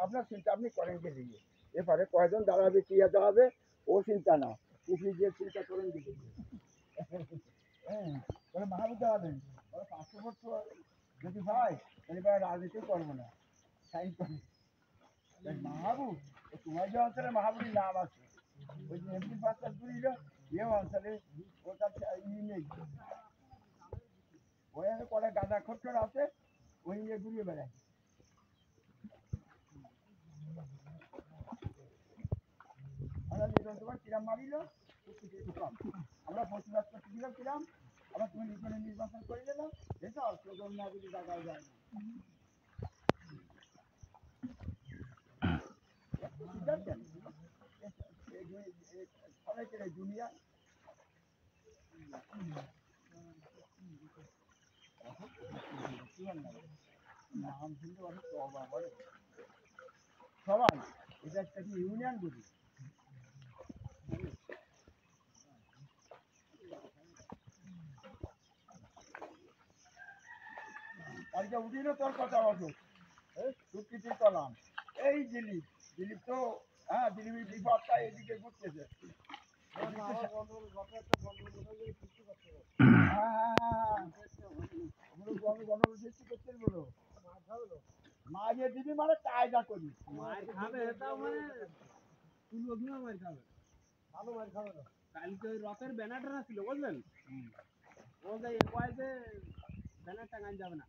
আপনার চিন্তা আপনি করেন কে দিয়ে এবারে কয়জন দাঁড়াবে কি দাঁড়াবে ও চিন্তা না কৃষি যে চিন্তা করেন দিকে হ্যাঁ মাহবুব দাঁড়াবেন 500 ভোট যদি হয় তাহলে রাজনীতি করবো না সাইন করে মাহবুব তোমার যে অঞ্চলে মাহবুবের নাম আছে ওই যে এমপি পাঁচটা ঘুরিল এ অঞ্চলে ওটা নেই ওই কটা গাঁদা খরচর আছে ওই নিয়ে ঘুরিয়ে বেড়ায় কিরাম মারিল আমরা প্রতিবাদ করতে দিলাম কিরাম আবার তুমি নির্বাচন করে দিল এটা অস্ত্র না যদি জায়গায় যায় না দুনিয়া নাম শুনতে অনেক সবাই এটা একটা কি ইউনিয়ন বুঝি কালকে উঠিল তোর কথা অসুখ সুকৃতি করলাম এই দিলীপ তো হ্যাঁ দিলীপের বিপদটা এদিকে ঘুরতেছে মাঝে দিবি মানে কায়দা করি কালকে ওই রথের ব্যানারটা ছিল বুঝলেন ব্যানার টাঙান যাবে না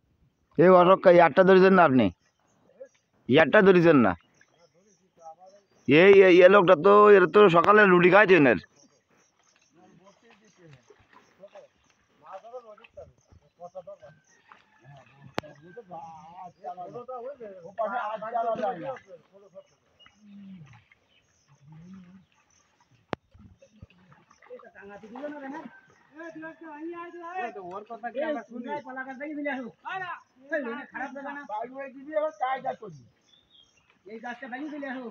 এই অরক্ষা ইয়ারটা ধরেছেন না আপনি ইয়ারটা ধরেছেন না এই লোকটা তো এর তো সকালে রুটি খাইছেন এর ওর কথা কি আমরা শুনি পালাকার থেকে দিলে আসো খারাপ দেবে না বাইরে দিবি আবার কায়দা করবি এই গাছটা ভেঙে দিলে আসো